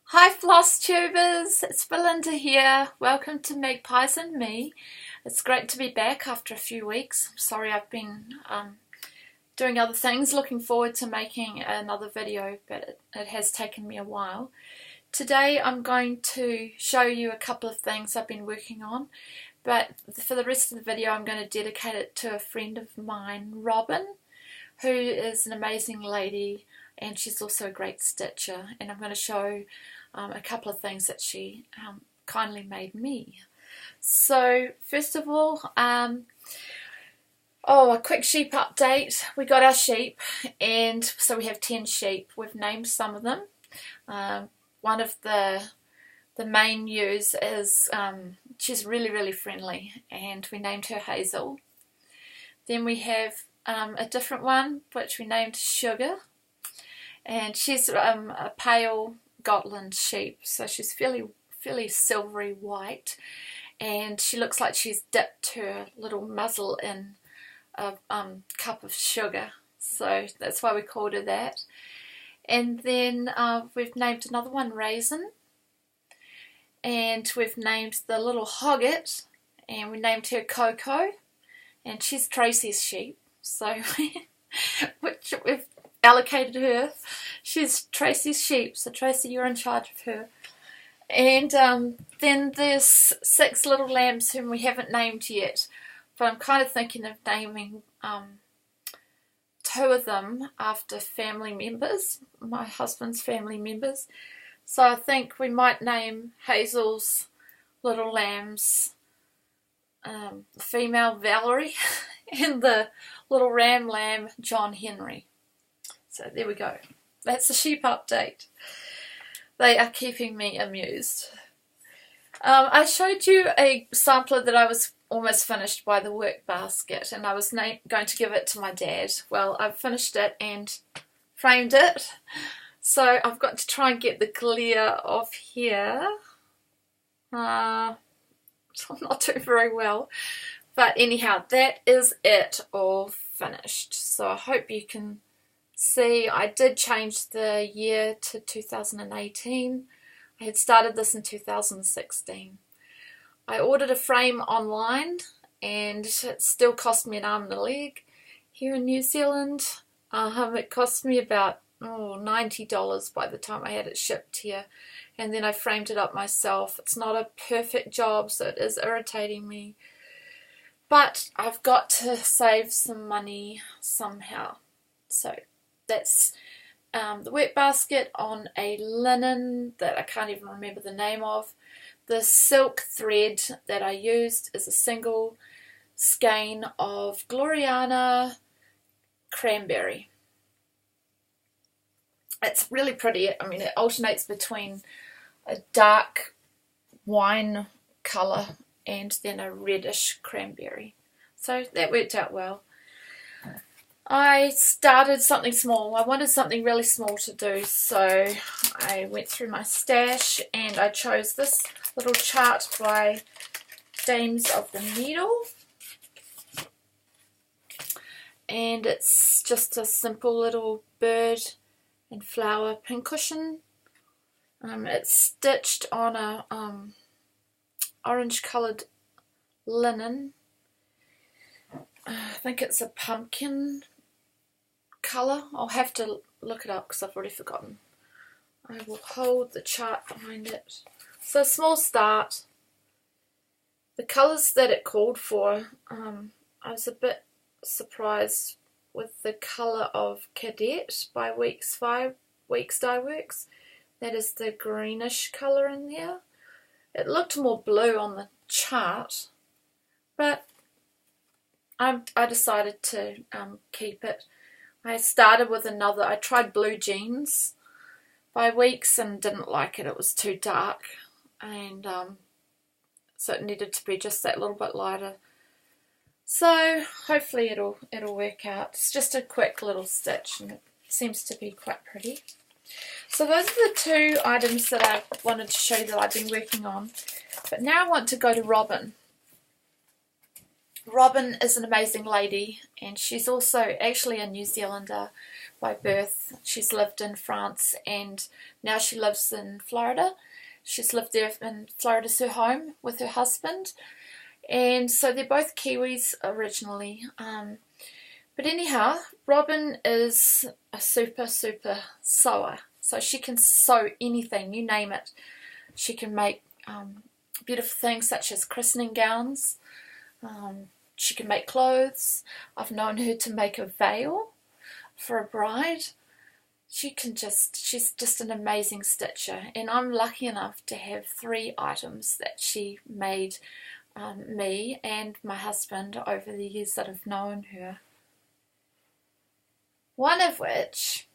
Hi FlossTubers, it's Belinda here. Welcome to Magpies and Me. It's great to be back after a few weeks. I'm sorry I've been doing other things, looking forward to making another video, but it has taken me a while. Today I'm going to show you a couple of things I've been working on, but for the rest of the video I'm going to dedicate it to a friend of mine, Robyn, who is an amazing lady, and she's also a great stitcher, and I'm going to show a couple of things that she kindly made me. So first of all, a quick sheep update. We got our sheep, and so we have 10 sheep. We've named some of them. One of the main ewes is, she's really friendly, and we named her Hazel. Then we have a different one which we named Sugar, and she's a pale Gotland sheep, so she's fairly silvery white, and she looks like she's dipped her little muzzle in a cup of sugar, so that's why we called her that. And then we've named another one Raisin, and we've named the little Hogget, and we named her Coco, and she's Tracy's sheep, so which we've allocated her. She's Tracy's sheep, so Tracy, you're in charge of her. And then there's 6 little lambs whom we haven't named yet, but I'm kind of thinking of naming 2 of them after family members, my husband's family members. So I think we might name Hazel's little lambs female Valerie and the little ram lamb John Henry. So there we go. That's the sheep update. They are keeping me amused. I showed you a sampler that I was almost finished by the work basket, and I was going to give it to my dad. Well, I've finished it and framed it, so I've got to try and get the glare off here. Not doing very well, but anyhow, that is it all finished. So I hope you can see. I did change the year to 2018. I had started this in 2016. I ordered a frame online, and it still cost me an arm and a leg here in New Zealand. It cost me about $90 by the time I had it shipped here, and then I framed it up myself. It's not a perfect job, so it is irritating me, but I've got to save some money somehow. So that's the work basket on a linen that I can't even remember the name of. The silk thread that I used is a single skein of Gloriana Cranberry. It's really pretty. I mean, it alternates between a dark wine colour and then a reddish cranberry. So that worked out well. I started something small. I wanted something really small to do, so I went through my stash and I chose this little chart by Dames of the Needle, and it's just a simple little bird and flower pincushion. It's stitched on a orange coloured linen. I think it's a pumpkin colour. I'll have to look it up because I've already forgotten. I will hold the chart behind it. So small start. The colours that it called for, I was a bit surprised with the colour of Cadet by Weeks Dye Works. That is the greenish colour in there. It looked more blue on the chart, but I decided to keep it. I started with another. I tried Blue Jeans by Weeks and didn't like it. It was too dark, and so it needed to be just that little bit lighter. So hopefully it'll work out. It's just a quick little stitch, and it seems to be quite pretty. So those are the 2 items that I wanted to show you that I've been working on. But now I want to go to Robyn. Robyn is an amazing lady, and she's also actually a New Zealander by birth. She's lived in France and now she lives in Florida. She's lived there in Florida's her home with her husband. And so they're both Kiwis originally. But anyhow, Robyn is a super sewer. So she can sew anything, you name it. She can make beautiful things such as christening gowns. She can make clothes. I've known her to make a veil for a bride. She's just an amazing stitcher. And I'm lucky enough to have 3 items that she made me and my husband over the years that I've known her. One of which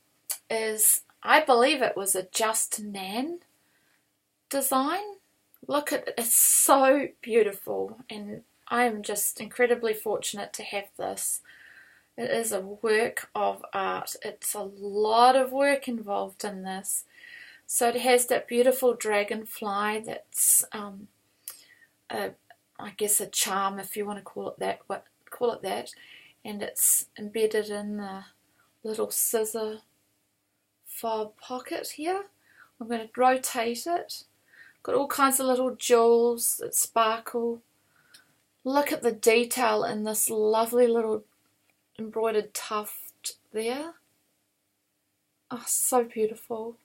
is, I believe it was a Just Nan design. Look at it, it's so beautiful, and I am just incredibly fortunate to have this. It is a work of art. It's a lot of work involved in this. So it has that beautiful dragonfly that's I guess a charm, if you want to call it that, and it's embedded in the little scissor fob pocket here. I'm going to rotate it. Got all kinds of little jewels that sparkle. Look at the detail in this lovely little embroidered tuft there. Oh, so beautiful.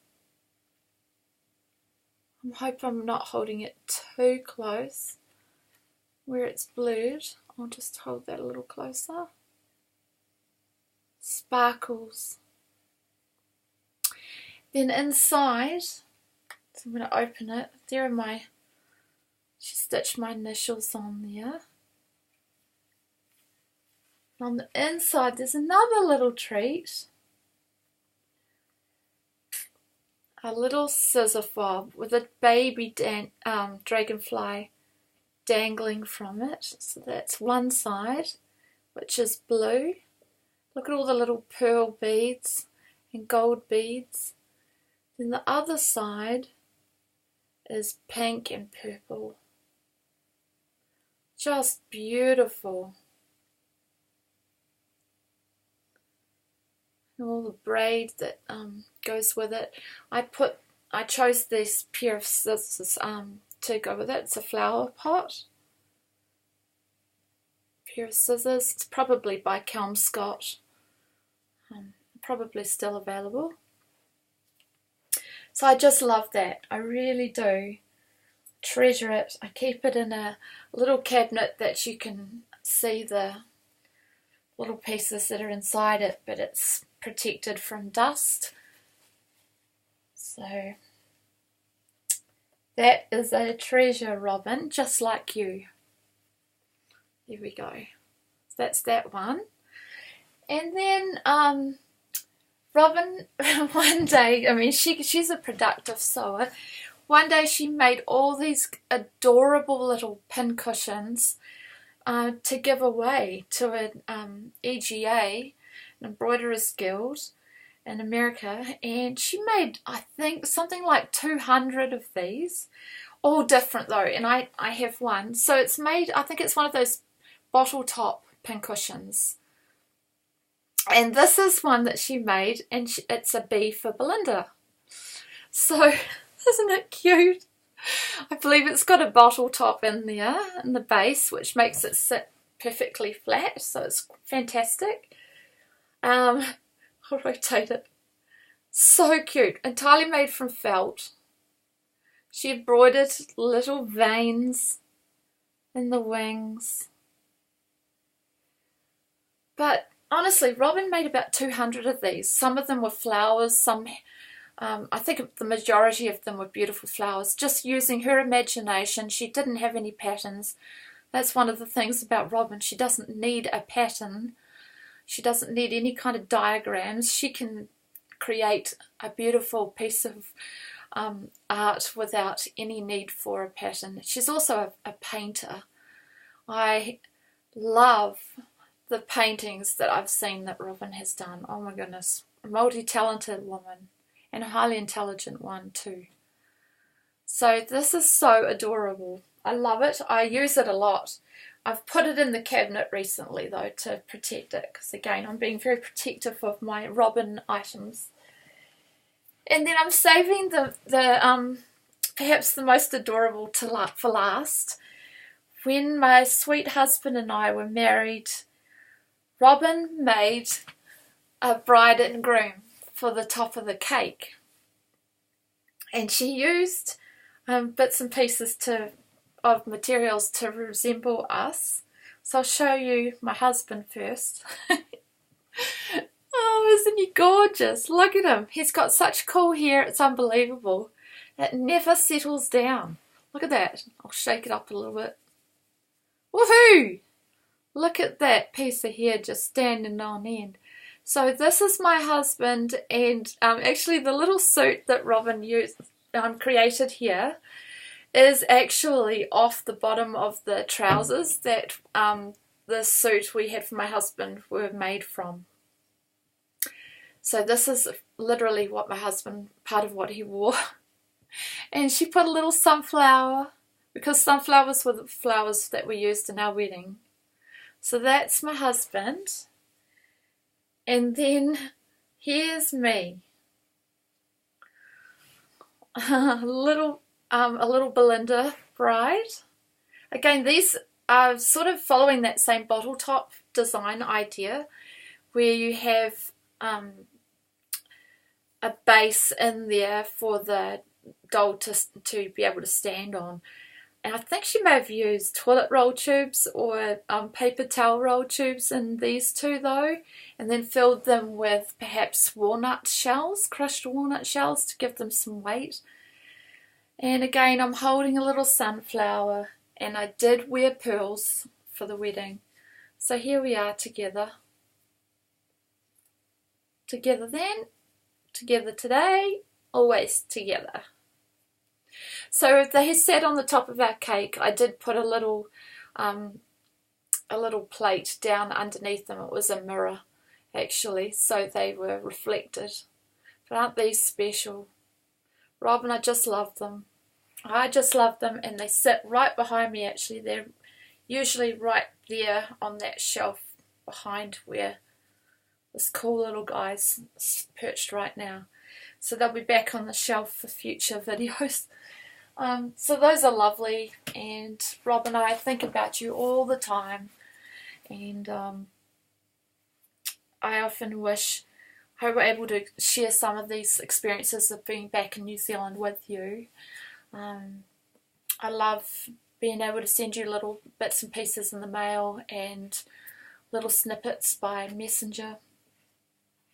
I hope I'm not holding it too close. Where it's blurred, I'll just hold that a little closer. Sparkles. Then inside, so I'm going to open it. There are she stitched my initials on there. On the inside there's another little treat. A little scissor fob with a baby dragonfly dangling from it. So that's one side, which is blue. Look at all the little pearl beads and gold beads. Then the other side is pink and purple. Just beautiful. And all the braid that goes with it. I chose this pair of scissors to go with it. It's a flower pot. Pair of scissors. It's probably by Kelmscott. Probably still available. So I just love that. I really do. Treasure it. I keep it in a little cabinet that you can see the little pieces that are inside it, but it's protected from dust. So that is a treasure, Robyn, just like you. There we go. That's that one. And then Robyn, one day, I mean, she's a productive sewer. One day she made all these adorable little pin cushions to give away to an EGA, an Embroiderers Guild in America, and she made, I think, something like 200 of these, all different though, and I have one. So it's made, I think it's one of those bottle top pin cushions. And this is one that she made, and it's a B for Belinda. So, isn't it cute? I believe it's got a bottle top in there, in the base, which makes it sit perfectly flat, so it's fantastic. I'll rotate it. So cute. Entirely made from felt. She embroidered little veins in the wings. But honestly, Robyn made about 200 of these. Some of them were flowers, some, I think the majority of them were beautiful flowers. Just using her imagination. She didn't have any patterns. That's one of the things about Robyn. She doesn't need a pattern. She doesn't need any kind of diagrams. She can create a beautiful piece of art without any need for a pattern. She's also a painter. I love the paintings that I've seen that Robyn has done. Oh my goodness, a multi-talented woman and a highly intelligent one too. So this is so adorable. I love it. I use it a lot. I've put it in the cabinet recently though to protect it, because again I'm being very protective of my Robyn items. And then I'm saving the perhaps the most adorable for last. When my sweet husband and I were married, Robyn made a bride and groom for the top of the cake, and she used bits and pieces of materials to resemble us. So I'll show you my husband first. Oh, isn't he gorgeous? Look at him. He's got such cool hair, it's unbelievable. It never settles down. Look at that. I'll shake it up a little bit. Woohoo! Look at that piece of hair just standing on end. So this is my husband, and actually the little suit that Robyn created here is actually off the bottom of the trousers that the suit we had for my husband were made from. So this is literally what my husband, part of what he wore. And she put a little sunflower, because sunflowers were the flowers that we used in our wedding. So that's my husband. And then here's me. A little Belinda bride. Again, these are sort of following that same bottle top design idea, where you have a base in there for the doll to be able to stand on. And I think she may have used toilet roll tubes or paper towel roll tubes in these two though, and then filled them with perhaps walnut shells, crushed walnut shells, to give them some weight. And again, I'm holding a little sunflower, and I did wear pearls for the wedding. So here we are together. Together then, together today, always together. So they sat on the top of our cake. I did put a little plate down underneath them. It was a mirror, actually, so they were reflected. But aren't these special? Robyn, I just love them. I just love them, and they sit right behind me, actually. They're usually right there on that shelf behind where this cool little guy's perched right now. So they'll be back on the shelf for future videos. So those are lovely, and Robyn, I think about you all the time, and I often wish I were able to share some of these experiences of being back in New Zealand with you. I love being able to send you little bits and pieces in the mail and little snippets by messenger,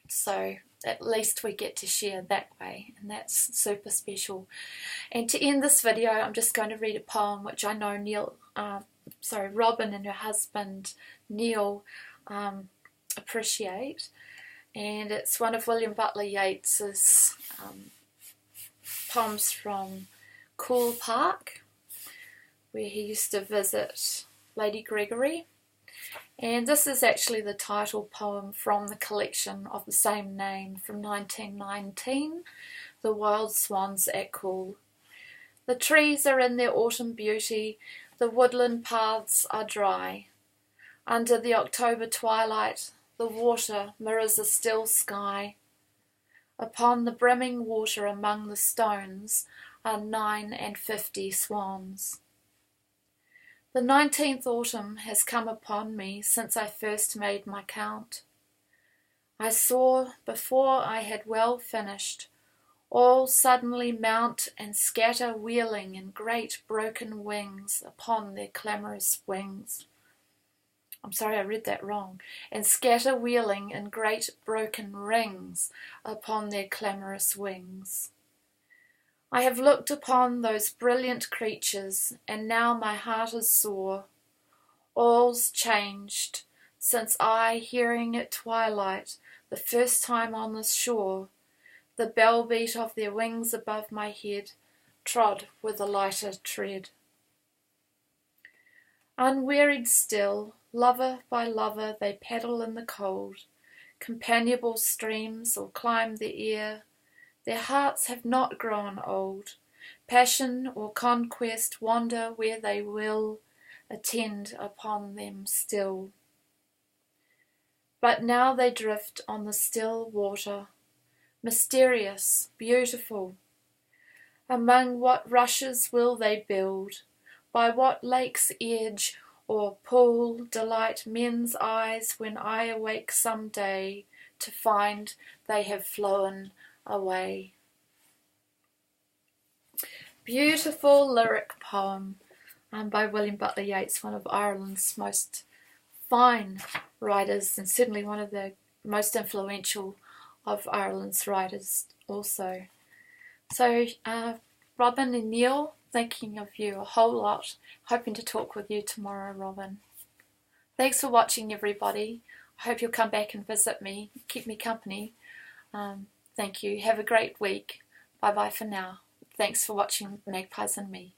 so at least we get to share that way, and that's super special. And to end this video, I'm just going to read a poem which I know Robyn and her husband Neil appreciate, and it's one of William Butler Yeats's poems from Cool Park, where he used to visit Lady Gregory. And this is actually the title poem from the collection of the same name from 1919, The Wild Swans at Cool. The trees are in their autumn beauty, the woodland paths are dry. Under the October twilight, the water mirrors a still sky. Upon the brimming water among the stones are 59 swans. The 19th autumn has come upon me since I first made my count. I saw, before I had well finished, all suddenly mount and scatter wheeling in great broken wings upon their clamorous wings. I'm sorry, I read that wrong. And scatter wheeling in great broken rings upon their clamorous wings. I have looked upon those brilliant creatures, and now my heart is sore. All's changed, since I, hearing at twilight, the first time on this shore, the bell beat of their wings above my head, trod with a lighter tread. Unwearied still, lover by lover, they paddle in the cold, companionable streams or climb the air. Their hearts have not grown old, Passion or conquest wander where they will, attend upon them still. But now they drift on the still water, mysterious, beautiful. Among what rushes will they build? By what lake's edge or pool delight men's eyes when I awake some day to find they have flown away? Beautiful lyric poem by William Butler Yeats, one of Ireland's most fine writers and certainly one of the most influential of Ireland's writers also. So Robyn and Neil, thinking of you a whole lot, hoping to talk with you tomorrow, Robyn. Thanks for watching, everybody. I hope you'll come back and visit me, keep me company. Thank you. Have a great week. Bye bye for now. Thanks for watching Magpies and Me.